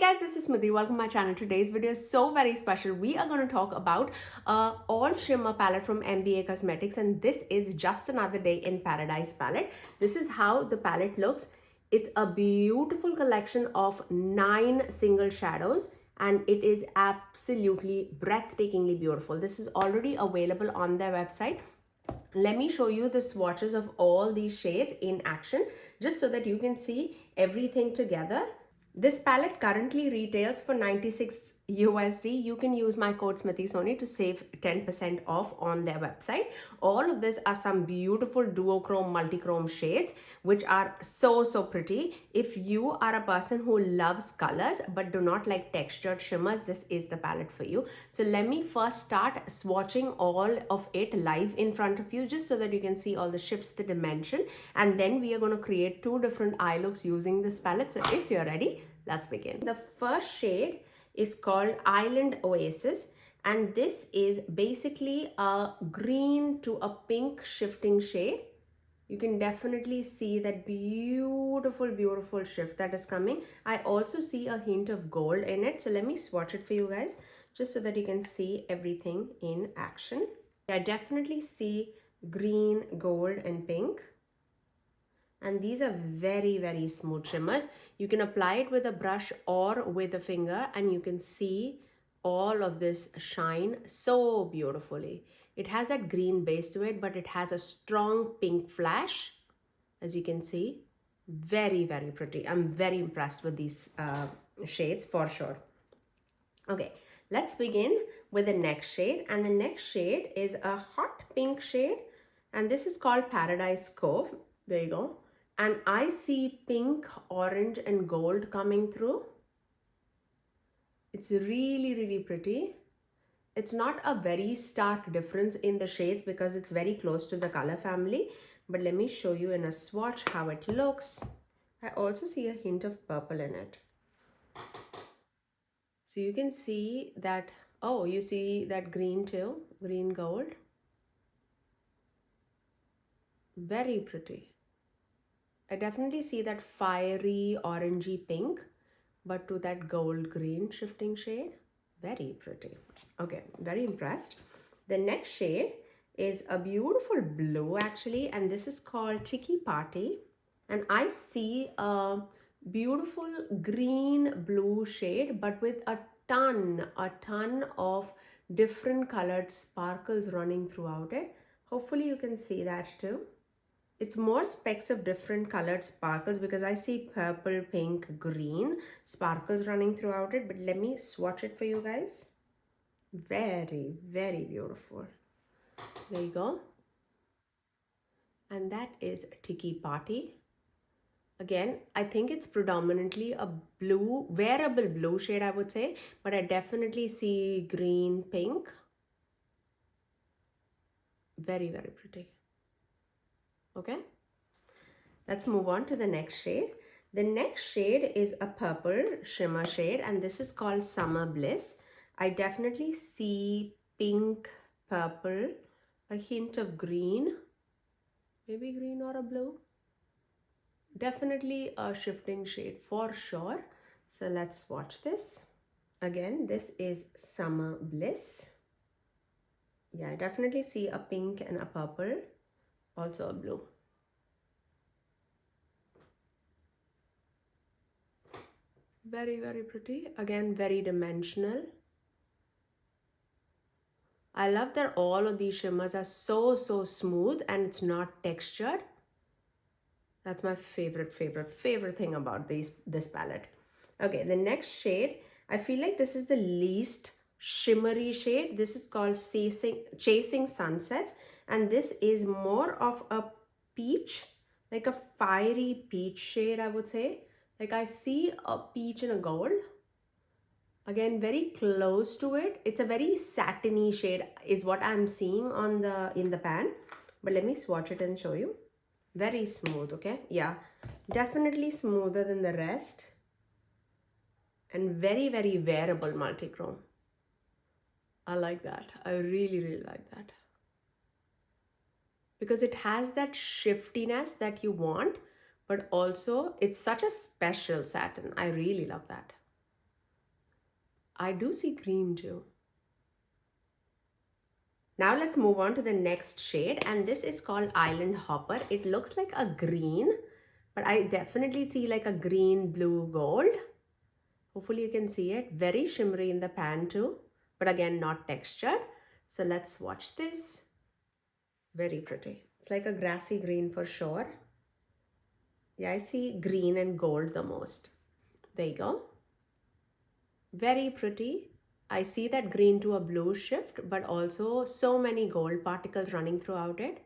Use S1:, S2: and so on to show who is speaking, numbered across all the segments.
S1: guys, this is Smithy. Welcome to my channel. Today's video is so very special. We are going to talk about all shimmer palette from MBA Cosmetics, and this is Just Another Day in Paradise palette. This is how the palette looks. It's a beautiful collection of 9 single shadows and it is absolutely breathtakingly beautiful. This is already available on their website. Let me show you the swatches of all these shades in action just so that you can see everything together. This palette currently retails for 96 USD. You can use my code SMITHYSONY to save 10% off on their website. All of this are some beautiful duochrome, multichrome shades, which are so pretty. If you are a person who loves colors but do not like textured shimmers, this is the palette for you. So let me first start swatching all of it live in front of you just so that you can see all the shifts, the dimension, and then we are going to create 2 different eye looks using this palette. So if you're ready, let's begin. The first shade is called Island Oasis, and this is basically a green to a pink shifting shade. You can definitely see that beautiful shift that is coming. I also see a hint of gold in it. So let me swatch it for you guys just so that you can see everything in action. I definitely see green, gold and pink. And these are very smooth shimmers. You can apply it with a brush or with a finger and you can see all of this shine so beautifully. It has that green base to it, but it has a strong pink flash, as you can see. Very pretty. I'm very impressed with these shades for sure. Okay, let's begin with the next shade, and the next shade is a hot pink shade, and this is called Paradise Cove. There you go. And I see pink, orange and gold coming through. It's really pretty. It's not a very stark difference in the shades because it's very close to the color family. But let me show you in a swatch how it looks. I also see a hint of purple in it. So you can see that, oh, you see that green too, green gold. Very pretty. I definitely see that fiery orangey pink, but to that gold green shifting shade. Very pretty. Okay, very impressed. The next shade is a beautiful blue actually, and this is called Tiki Party. And I see a beautiful green blue shade, but with a ton of different colored sparkles running throughout it. Hopefully you can see that too. It's more specks of different colored sparkles because I see purple, pink, green sparkles running throughout it. But let me swatch it for you guys. Very beautiful. There you go. And that is Tiki Party. Again, I think it's predominantly a blue, wearable blue shade, I would say. But I definitely see green, pink. Very pretty. Okay, let's move on to the next shade. The next shade is a purple shimmer shade, and this is called Summer Bliss. I definitely see pink, purple, a hint of green, maybe green or a blue. Definitely a shifting shade for sure. So let's swatch this. Again, this is Summer Bliss. Yeah, I definitely see a pink and a purple. Also a blue. Very pretty. Again, very dimensional. I love that all of these shimmers are so smooth and it's not textured. That's my favorite thing about this palette. Okay, the next shade, I feel like this is the least shimmery shade. This is called Chasing Sunsets, and this is more of a peach, like a fiery peach shade, I would say. Like I see a peach and a gold. Again, very close to it. It's a very satiny shade is what I'm seeing on in the pan. But let me swatch it and show you. Very smooth, okay? Yeah, definitely smoother than the rest. And very wearable multichrome. I like that. I really like that. Because it has that shiftiness that you want, but also it's such a special satin. I really love that. I do see green too. Now let's move on to the next shade, and this is called Island Hopper. It looks like a green, but I definitely see like a green, blue, gold. Hopefully you can see it. Very shimmery in the pan too, but again not textured. So let's swatch this. Very pretty. It's like a grassy green for sure. Yeah, I see green and gold the most. There you go. Very pretty. I see that green to a blue shift, but also so many gold particles running throughout it.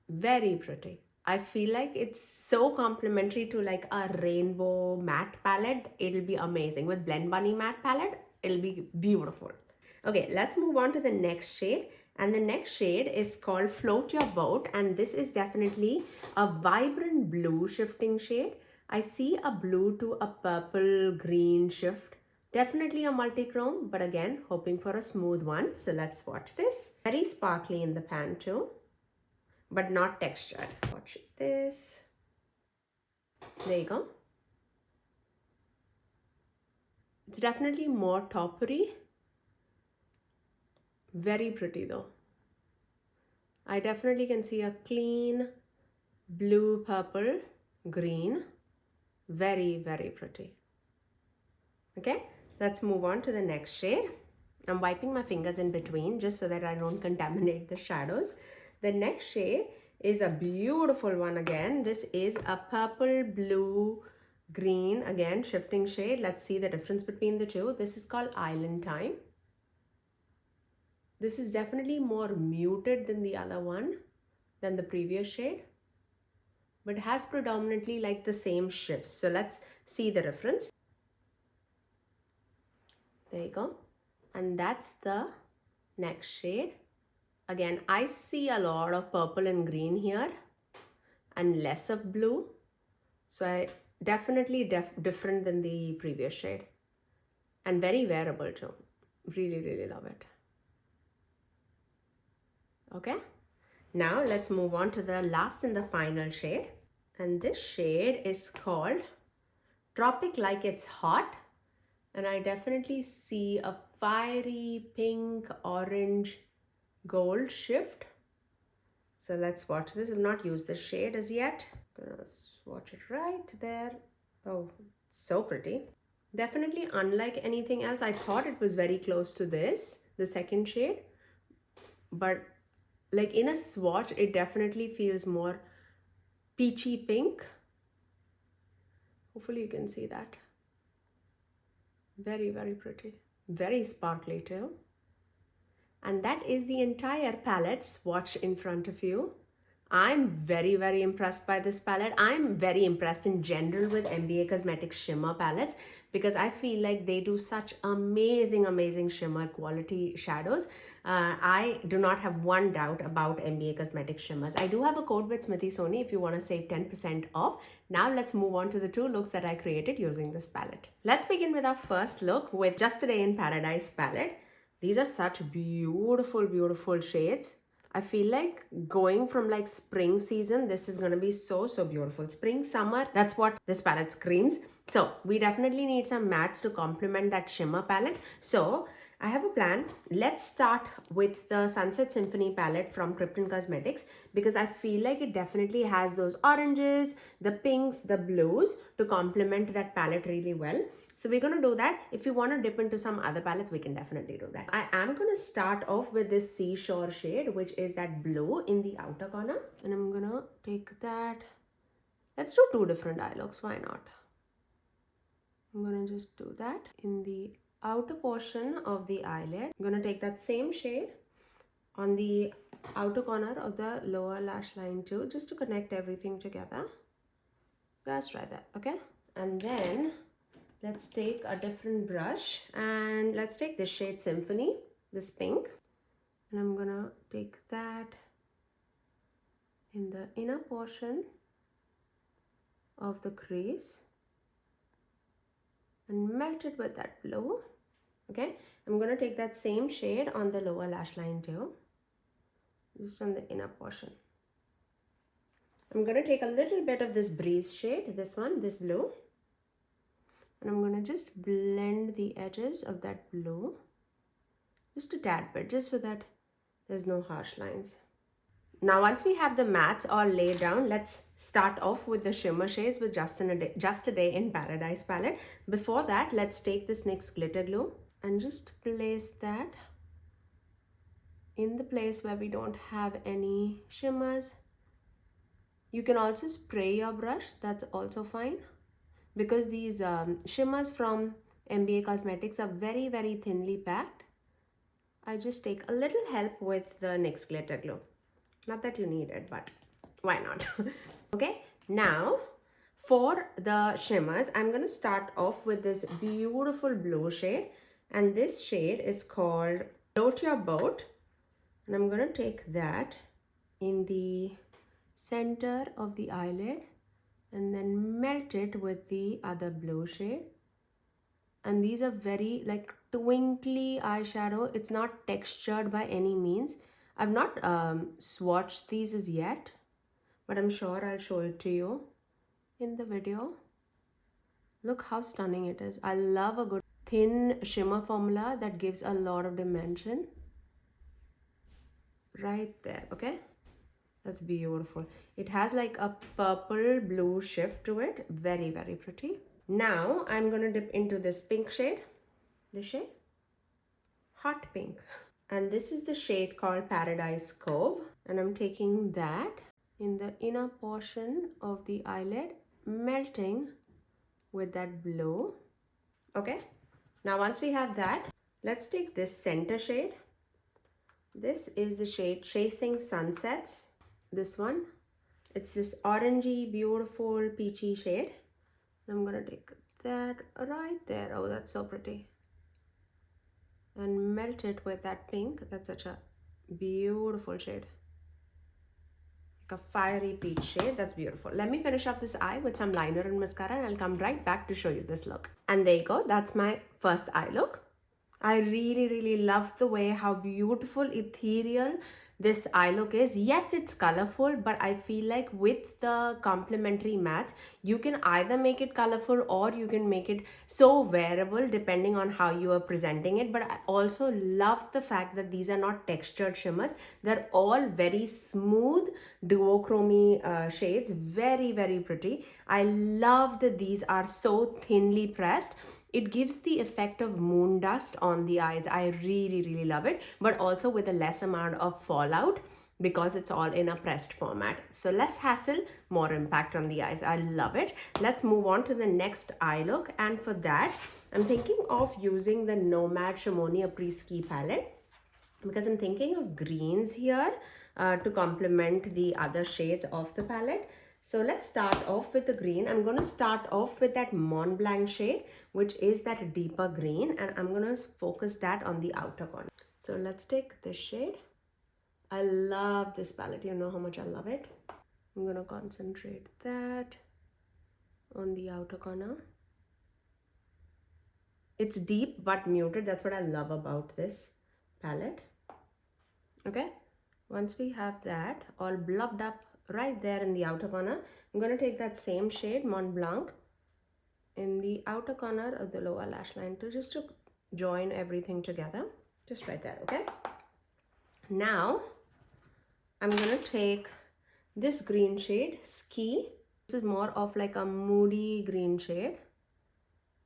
S1: Very pretty. I feel like it's so complementary to like a rainbow matte palette. It'll be amazing. With Blend Bunny matte palette, it'll be beautiful. Okay, let's move on to the next shade. And the next shade is called Float Your Boat. And this is definitely a vibrant blue shifting shade. I see a blue to a purple green shift. Definitely a multichrome, but again, hoping for a smooth one. So let's watch this. Very sparkly in the pan too, but not textured. Watch this. There you go. It's definitely more toppery. Very pretty though. I definitely can see a clean blue, purple, green. Very, very pretty. Okay, let's move on to the next shade. I'm wiping my fingers in between just so that I don't contaminate the shadows. The next shade is a beautiful one again. This is a purple, blue, green, again shifting shade. Let's see the difference between the two. This is called Island Time. This is definitely more muted than the other one, than the previous shade, but has predominantly like the same shifts. So let's see the difference. There you go. And that's the next shade. Again, I see a lot of purple and green here and less of blue. So I definitely different than the previous shade, and very wearable too. Really, really love it. Okay, now let's move on to the last and the final shade. And this shade is called Tropic Like It's Hot. And I definitely see a fiery pink, orange, gold shift. So let's swatch this. I've not used this shade as yet. Gonna swatch it right there. Oh, so pretty. Definitely unlike anything else. I thought it was very close to this, the second shade, but like in a swatch, it definitely feels more peachy pink. Hopefully you can see that. Very, very pretty. Very sparkly too. And that is the entire palette swatch in front of you. I'm very, very impressed by this palette. I'm very impressed in general with MBA Cosmetics shimmer palettes because I feel like they do such amazing, amazing shimmer quality shadows. I do not have one doubt about MBA Cosmetics shimmers. I do have a code with Smithy Sony if you want to save 10% off. Now let's move on to the two looks that I created using this palette. Let's begin with our first look with Just a Day in Paradise palette. These are such beautiful, beautiful shades. I feel like going from like spring season, this is going to be so, so beautiful. Spring, summer, that's what this palette screams. So we definitely need some mattes to complement that shimmer palette. So I have a plan. Let's start with the Sunset Symphony palette from Krypton Cosmetics because I feel like it definitely has those oranges, the pinks, the blues to complement that palette really well. So we're going to do that. If you want to dip into some other palettes, we can definitely do that. I am going to start off with this Seashore shade, which is that blue in the outer corner. And I'm going to take that. Let's do two different eye looks. Why not? I'm going to just do that in the outer portion of the eyelid. I'm going to take that same shade on the outer corner of the lower lash line too, just to connect everything together. Just try that, okay? And then let's take a different brush and let's take this shade Symphony, this pink. And I'm gonna take that in the inner portion of the crease and melt it with that blue. Okay, I'm gonna take that same shade on the lower lash line too, just on the inner portion. I'm gonna take a little bit of this Breeze shade, this one, this blue. And I'm going to just blend the edges of that blue. Just a tad bit, just so that there's no harsh lines. Now, once we have the mattes all laid down, let's start off with the shimmer shades with Just a Day in Paradise palette. Before that, let's take this NYX glitter glue and just place that in the place where we don't have any shimmers. You can also spray your brush, that's also fine, because these shimmers from MBA Cosmetics are very, very thinly packed. I just take a little help with the NYX glitter glue. Not that you need it, but why not? Okay, now for the shimmers, I'm going to start off with this beautiful blue shade. And this shade is called Float Your Boat. And I'm going to take that in the center of the eyelid and then melt it with the other blue shade. And these are very like twinkly eyeshadow. It's not textured by any means. I've not swatched these as yet, but I'm sure I'll show it to you in the video. Look how stunning it is. I love a good thin shimmer formula that gives a lot of dimension. Right there, okay? That's beautiful. It has like a purple blue shift to it. Very, very pretty. Now I'm going to dip into this pink shade. This shade? Hot pink. And this is the shade called Paradise Cove. And I'm taking that in the inner portion of the eyelid, melting with that blue. Okay. Now once we have that, let's take this center shade. This is the shade Chasing Sunsets. This one. It's this orangey, beautiful, peachy shade. I'm going to take that right there. Oh, that's so pretty. And melt it with that pink. That's such a beautiful shade. Like a fiery peach shade. That's beautiful. Let me finish off this eye with some liner and mascara, and I'll come right back to show you this look. And there you go. That's my first eye look. I really, really love the way how beautiful, ethereal this eye look is. Yes, it's colorful, but I feel like with the complementary mattes, you can either make it colorful or you can make it so wearable depending on how you are presenting it. But I also love the fact that these are not textured shimmers. They're all very smooth duochromy shades. Very, very pretty. I love that these are so thinly pressed. It gives the effect of moon dust on the eyes. I really, really love it, but also with a less amount of fallout because it's all in a pressed format. So less hassle, more impact on the eyes. I love it. Let's move on to the next eye look. And for that, I'm thinking of using the Nomad Chamonix Après-Ski palette because I'm thinking of greens here to complement the other shades of the palette. So let's start off with the green. I'm going to start off with that Mont Blanc shade, which is that deeper green, and I'm going to focus that on the outer corner. So let's take this shade. I love this palette. You know how much I love it. I'm going to concentrate that on the outer corner. It's deep but muted. That's what I love about this palette. Okay. Once we have that all blubbed up right there in the outer corner, I'm going to take that same shade, Mont Blanc, in the outer corner of the lower lash line to join everything together. Just right there, okay? Now, I'm going to take this green shade, Ski. This is more of like a moody green shade.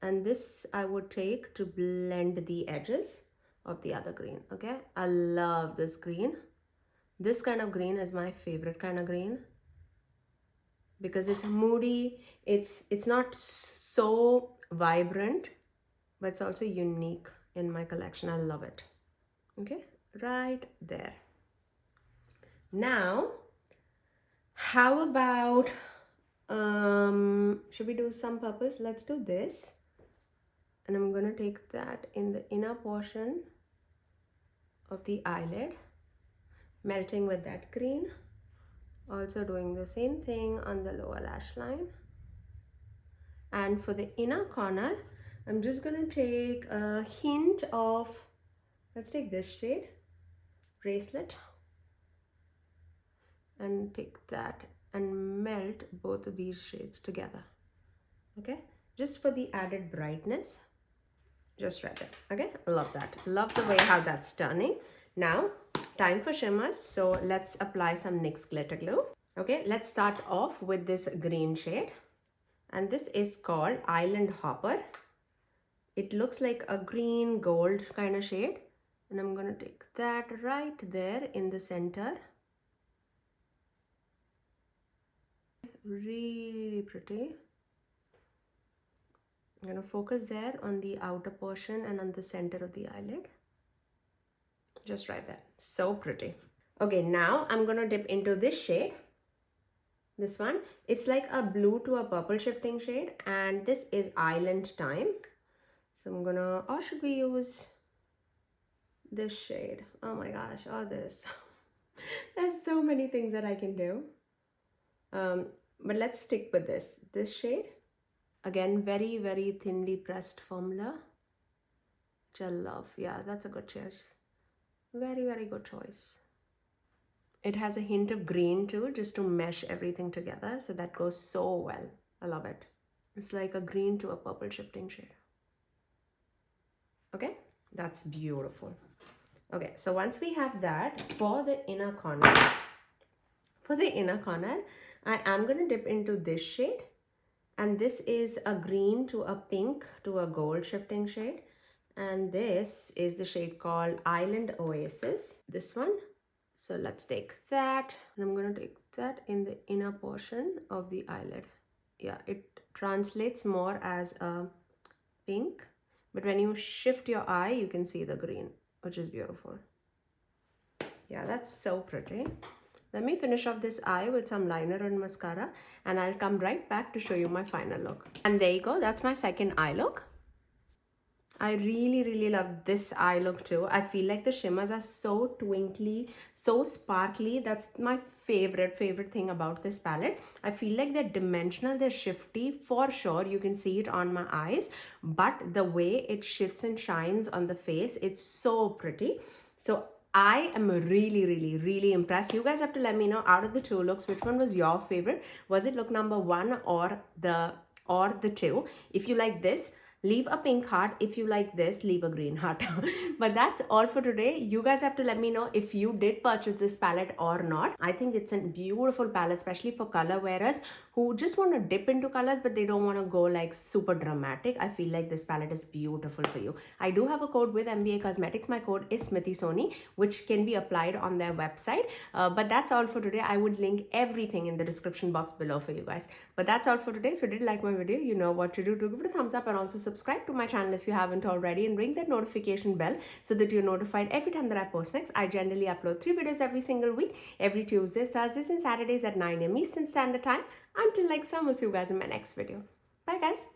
S1: And this I would take to blend the edges of the other green, okay? I love this green. This kind of green is my favorite kind of green because it's moody. It's not so vibrant, but it's also unique in my collection. I love it. Okay, right there. Now, how about, should we do some purples? Let's do this. And I'm going to take that in the inner portion of the eyelid, melting with that green. Also doing the same thing on the lower lash line. And for the inner corner, I'm just going to take a hint of, let's take this shade, Bracelet, and take that and melt both of these shades together. Okay, just for the added brightness. Just right there. Okay, love that. Love the way how that's turning. Now, time for shimmers. So let's apply some NYX glitter glue. Okay, let's start off with this green shade. And this is called Island Hopper. It looks like a green gold kind of shade. And I'm going to take that right there in the center. Really pretty. I'm going to focus there on the outer portion and on the center of the eyelid. Just right there. So pretty. Okay, now I'm going to dip into this shade. This one. It's like a blue to a purple shifting shade. And this is Island Time. So I'm going to, or should we use this shade? Oh my gosh, or this. There's so many things that I can do. But let's stick with this shade. Again, very, very thinly pressed formula, which I love. Yeah, that's a good choice. Very, very good choice. It has a hint of green too, just to mesh everything together. So that goes so well. I love it. It's like a green to a purple shifting shade. Okay, that's beautiful. Okay, so once we have that, for the inner corner, I am going to dip into this shade. And this is a green to a pink to a gold shifting shade. And this is the shade called Island Oasis. This one. So let's take that. And I'm going to take that in the inner portion of the eyelid. Yeah, it translates more as a pink. But when you shift your eye, you can see the green, which is beautiful. Yeah, that's so pretty. Let me finish off this eye with some liner and mascara, and I'll come right back to show you my final look. And there you go, that's my second eye look. I really, really love this eye look too. I feel like the shimmers are so twinkly, so sparkly. That's my favorite thing about this palette. I feel like they're dimensional, they're shifty for sure. You can see it on my eyes, but the way it shifts and shines on the face, it's so pretty. So I am really, really, really impressed. You guys have to let me know, out of the two looks, which one was your favorite. Was it look number 1 or the 2? If you like this, leave a pink heart. If you like this, leave a green heart. But that's all for today. You guys have to let me know if you did purchase this palette or not. I think it's a beautiful palette, especially for color wearers who just want to dip into colors, but they don't want to go like super dramatic. I feel like this palette is beautiful for you. I do have a code with MBA Cosmetics. My code is Smithy Sony, which can be applied on their website. But that's all for today. I would link everything in the description box below for you guys. But that's all for today. If you did like my video, you know what to do. To give it a thumbs up and also subscribe to my channel if you haven't already, and ring that notification bell so that you're notified every time that I post next. I generally upload 3 videos every single week, every Tuesdays, Thursdays and Saturdays at 9 AM Eastern Standard Time. Until next time, I'll see you guys in my next video. Bye guys.